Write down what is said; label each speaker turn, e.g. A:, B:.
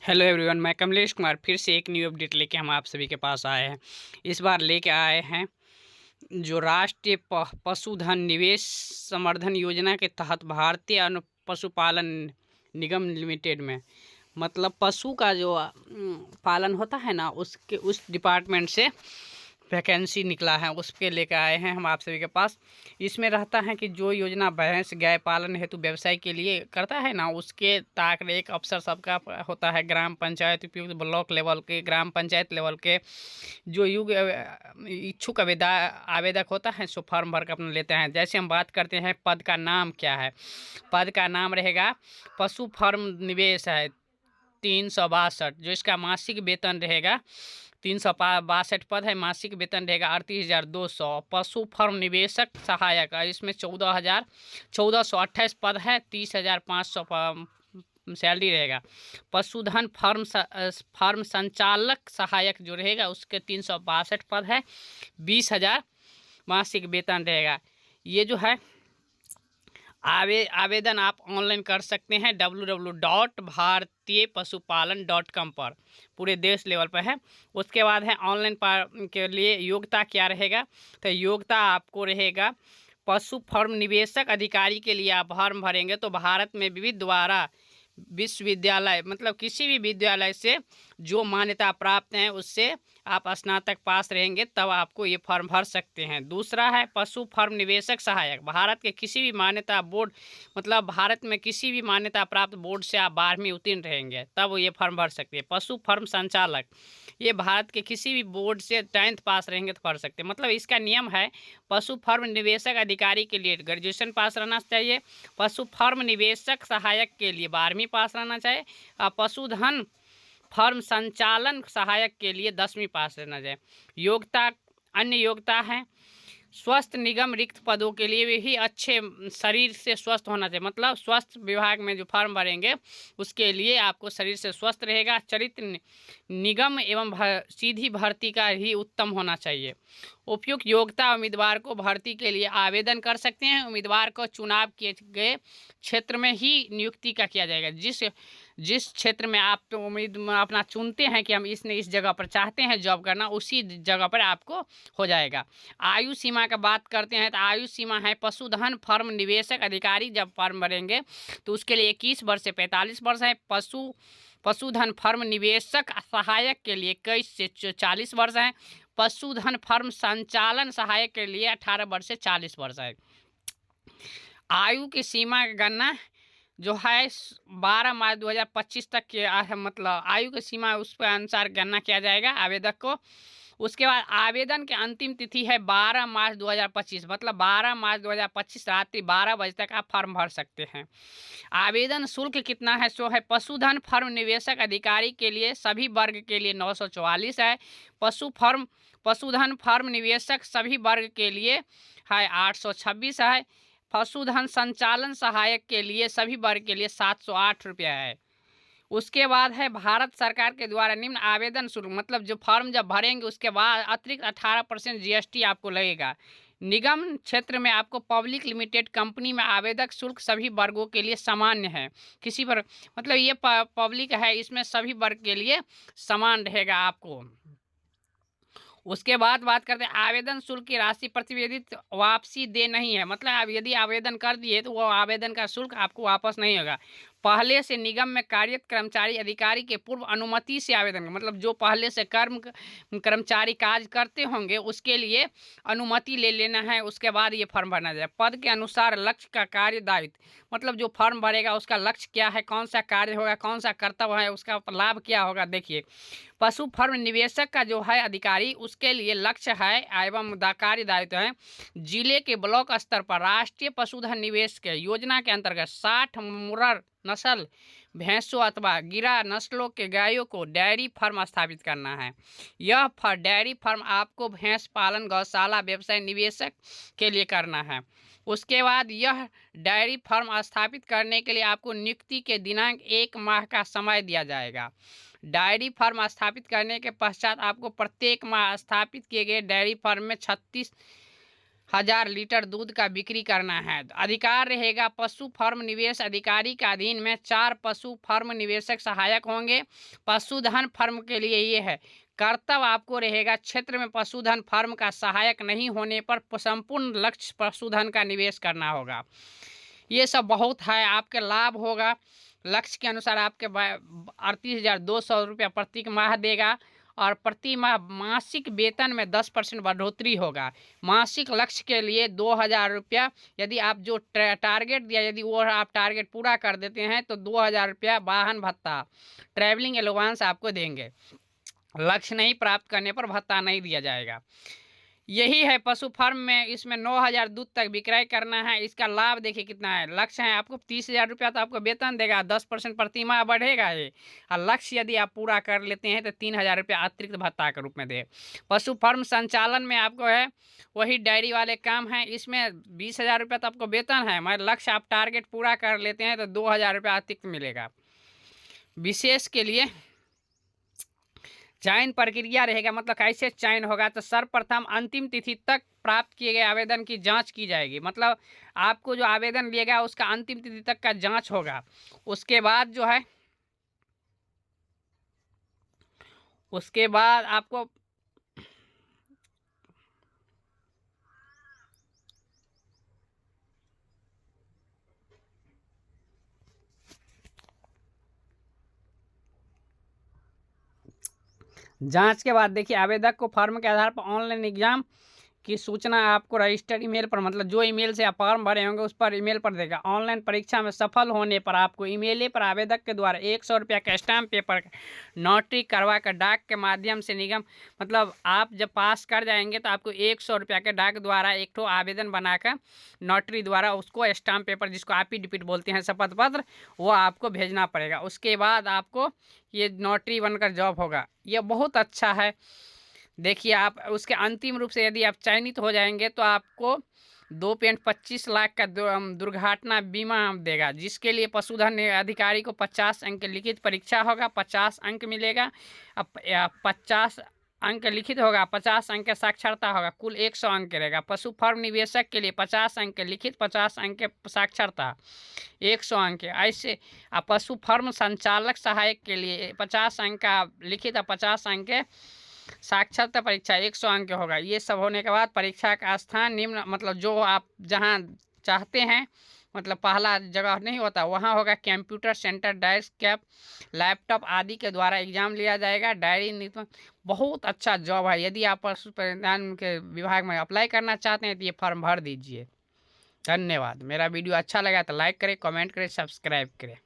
A: Hello everyone, मैं कमलेश कुमार फिर से एक न्यू अपडेट लेके हम आप सभी के पास आए हैं। इस बार लेके आए हैं जो राष्ट्रीय पशुधन निवेश संवर्धन योजना के तहत भारतीय पशुपालन निगम लिमिटेड में, मतलब पशु का जो पालन होता है ना, उसके उस डिपार्टमेंट से वैकेंसी निकला है, उसके लेकर आए हैं हम आप सभी के पास। इसमें रहता है कि जो योजना भैंस गाय पालन हेतु व्यवसाय के लिए करता है ना, उसके ताक एक अफसर सबका होता है। ग्राम पंचायत उपयुक्त ब्लॉक लेवल के, ग्राम पंचायत लेवल के जो इच्छुक आवेदक होता है सो फॉर्म भर कर अपना लेते हैं। जैसे हम बात करते हैं पद का नाम क्या है, पद का नाम रहेगा पशु फॉर्म निवेश है 362, जो इसका मासिक वेतन रहेगा 362 पद है। मासिक वेतन रहेगा 38,200। पशु फर्म निवेशक सहायक है, इसमें 1428 पद है, 30,500 सैलरी रहेगा। पशुधन फर्म संचालक सहायक जो रहेगा उसके 362 पद है, 20,000 मासिक वेतन रहेगा। ये जो है आवेदन आप ऑनलाइन कर सकते हैं www.bhartiyapasupalan.com पर, पूरे देश लेवल पर है। उसके बाद है ऑनलाइन के लिए योग्यता क्या रहेगा, तो योग्यता आपको रहेगा पशु फर्म निवेशक अधिकारी के लिए आप फॉर्म भरेंगे तो भारत में विविध द्वारा विश्वविद्यालय, मतलब किसी भी विद्यालय से जो मान्यता प्राप्त हैं उससे आप स्नातक पास रहेंगे तब आपको ये फॉर्म भर सकते हैं। दूसरा है पशु फर्म निवेशक सहायक, भारत के किसी भी मान्यता बोर्ड, मतलब भारत में किसी भी मान्यता प्राप्त बोर्ड से आप 12वीं उत्तीर्ण रहेंगे तब ये फॉर्म भर सकते हैं। पशु फर्म संचालक, ये भारत के किसी भी बोर्ड से 10th पास रहेंगे तो भर सकते हैं। मतलब इसका नियम है पशु फर्म निवेशक अधिकारी के लिए ग्रेजुएशन पास रहना चाहिए, पशु फर्म निवेशक सहायक के लिए 12वीं पास रहना चाहिए, और पशुधन फर्म संचालन सहायक के लिए 10वीं पास रहना चाहिए। योग्यता, अन्य योग्यता है स्वस्थ निगम रिक्त पदों के लिए भी अच्छे शरीर से स्वस्थ होना चाहिए, मतलब स्वस्थ विभाग में जो फॉर्म भरेंगे उसके लिए आपको शरीर से स्वस्थ रहेगा। चरित्र निगम एवं सीधी भर्ती का ही उत्तम होना चाहिए। उपयुक्त योग्यता उम्मीदवार को भर्ती के लिए आवेदन कर सकते हैं। उम्मीदवार को चुनाव किए गए क्षेत्र में ही नियुक्ति का किया जाएगा। जिस क्षेत्र में आप उम्मीद अपना चुनते हैं कि हम इस जगह पर चाहते हैं जॉब करना, उसी जगह पर आपको हो जाएगा। आयु सीमा का बात करते हैं तो आयु सीमा है पशुधन फर्म निवेशक अधिकारी जब फॉर्म भरेंगे तो उसके लिए 21 वर्ष से 45 वर्ष है। पशुधन फर्म निवेशक सहायक के लिए 21 से 40 वर्ष है। पशुधन फर्म संचालन सहायक के लिए 18 वर्ष से 40 वर्ष है। आयु की सीमा की गणना जो है 12 मार्च 2025 तक के मतलब आयु की सीमा उस पर अनुसार गणना किया जाएगा आवेदक को। उसके बाद आवेदन की अंतिम तिथि है 12 मार्च 2025, मतलब 12 मार्च 2025 रात्रि 12 बजे तक आप फॉर्म भर सकते हैं। आवेदन शुल्क कितना है सो है पशुधन फर्म निवेशक अधिकारी के लिए सभी वर्ग के लिए 944 है। पशुधन फर्म निवेशक सभी वर्ग के लिए है 826 है। पशुधन संचालन सहायक के लिए सभी वर्ग के लिए 708 रुपया है। उसके बाद है भारत सरकार के द्वारा निम्न आवेदन शुल्क, मतलब जो फॉर्म जब भरेंगे उसके बाद अतिरिक्त 18% GST आपको लगेगा। निगम क्षेत्र में आपको पब्लिक लिमिटेड कंपनी में आवेदक शुल्क सभी वर्गों के लिए सामान्य है। किसी पर मतलब ये पब्लिक है, इसमें सभी वर्ग के लिए समान रहेगा आपको। उसके बाद बात करते हैं आवेदन शुल्क की राशि प्रतिवेदित वापसी दे नहीं है, मतलब आप यदि आवेदन कर दिए तो वो आवेदन का शुल्क आपको वापस नहीं होगा। पहले से निगम में कार्यरत कर्मचारी अधिकारी के पूर्व अनुमति से आवेदन, मतलब जो पहले से कर्मचारी कार्य करते होंगे उसके लिए अनुमति ले लेना है, उसके बाद ये फॉर्म भरना जाए। पद के अनुसार लक्ष्य का कार्य दायित्व, मतलब जो फॉर्म भरेगा उसका लक्ष्य क्या है, कौन सा कार्य होगा, कौन सा कर्तव्य है, उसका लाभ क्या होगा। देखिए पशु फर्म निवेशक का जो है अधिकारी, उसके लिए लक्ष्य है एवं कार्य दायित्व है जिले के ब्लॉक स्तर पर राष्ट्रीय पशुधन निवेश के योजना के अंतर्गत 60 मुर्रा नस्ल भैंसों अथवा गिरा नस्लों के गायों को डेयरी फार्म स्थापित करना है। यह डेयरी फार्म आपको भैंस पालन गौशाला व्यवसाय निवेशक के लिए करना है। उसके बाद यह डेयरी फार्म स्थापित करने के लिए आपको नियुक्ति के दिनांक 1 माह का समय दिया जाएगा। डेयरी फार्म स्थापित करने के पश्चात आपको प्रत्येक माह स्थापित किए गए डेयरी फार्म में 36 1000 लीटर दूध का बिक्री करना है। अधिकार रहेगा पशु फर्म निवेश अधिकारी के अधीन में 4 पशु फर्म निवेशक सहायक होंगे। पशुधन फर्म के लिए ये है, कर्तव्य आपको रहेगा क्षेत्र में पशुधन फर्म का सहायक नहीं होने पर संपूर्ण लक्ष्य पशुधन का निवेश करना होगा। ये सब बहुत है, आपके लाभ होगा। लक्ष्य के अनुसार आपके 38,200 रुपया प्रति माह देगा और प्रति माह मासिक वेतन में 10% बढ़ोतरी होगा। मासिक लक्ष्य के लिए 2,000 रुपया, यदि आप जो टारगेट दिया यदि वो आप टारगेट पूरा कर देते हैं तो 2,000 रुपया वाहन भत्ता, ट्रैवलिंग एलोवेंस आपको देंगे। लक्ष्य नहीं प्राप्त करने पर भत्ता नहीं दिया जाएगा। यही है पशु फार्म में, इसमें 9,000 दूध तक विक्रय करना है। इसका लाभ देखिए कितना है। लक्ष्य है आपको 30,000 रुपया तो आपको वेतन देगा, 10% प्रति माह बढ़ेगा ये। और लक्ष्य यदि आप पूरा कर लेते हैं तो 3,000 रुपया अतिरिक्त भत्ता के रूप में दे। पशु फार्म संचालन में आपको है वही डायरी वाले काम हैं, इसमें 20,000 रुपया तो आपको वेतन है, मगर लक्ष्य आप टारगेट पूरा कर लेते हैं तो 2,000 रुपया अतिरिक्त मिलेगा। विशेष के लिए चयन प्रक्रिया रहेगा, मतलब कैसे चयन होगा तो सर्वप्रथम अंतिम तिथि तक प्राप्त किए गए आवेदन की जांच की जाएगी। मतलब आपको जो आवेदन लिएगा उसका अंतिम तिथि तक का जांच होगा। उसके बाद जो है उसके बाद आपको जांच के बाद देखिए आवेदक को फॉर्म के आधार पर ऑनलाइन एग्जाम की सूचना आपको रजिस्टर्ड ईमेल पर, मतलब जो ईमेल से आप फॉर्म भरे होंगे उस पर ईमेल पर देगा। ऑनलाइन परीक्षा में सफल होने पर आपको ईमेल पर आवेदक के द्वारा 100 रुपया का स्टाम्प पेपर नोटरी करवा कर डाक के माध्यम से निगम, मतलब आप जब पास कर जाएंगे तो आपको 100 रुपया के डाक द्वारा एक ठो आवेदन बनाकर नोटरी द्वारा उसको स्टाम्प पेपर, जिसको एफिडेविट बोलते हैं, शपथ पत्र, वो आपको भेजना पड़ेगा। उसके बाद आपको ये नोटरी बनकर जॉब होगा। ये बहुत अच्छा है। देखिए आप उसके अंतिम रूप से यदि आप चयनित हो जाएंगे तो आपको 2.25 लाख का दुर्घटना बीमा देगा, जिसके लिए पशुधन अधिकारी को 50 अंक लिखित परीक्षा होगा, 50 अंक मिलेगा। अब 50 अंक लिखित होगा, 50 अंक साक्षरता होगा, कुल 100 अंक रहेगा। पशु फर्म निवेशक के लिए 50 अंक लिखित, 50 अंक साक्षरता, 100 अंक ऐसे। अब पशु फर्म संचालक सहायक के लिए 50 अंक का लिखित और 50 अंक साक्षरता परीक्षा 100 अंक होगा। ये सब होने के बाद परीक्षा का स्थान निम्न, मतलब जो आप जहां चाहते हैं, मतलब पहला जगह नहीं होता वहां होगा computer centre, desk cap, laptop आदि के द्वारा एग्जाम लिया जाएगा। डायरी नीति बहुत अच्छा जॉब है। यदि आप पशु प्रबंधन के विभाग में अप्लाई करना चाहते हैं तो ये फॉर्म भर दीजिए। धन्यवाद। मेरा वीडियो अच्छा लगा तो लाइक करें, कमेंट करें, सब्सक्राइब करें।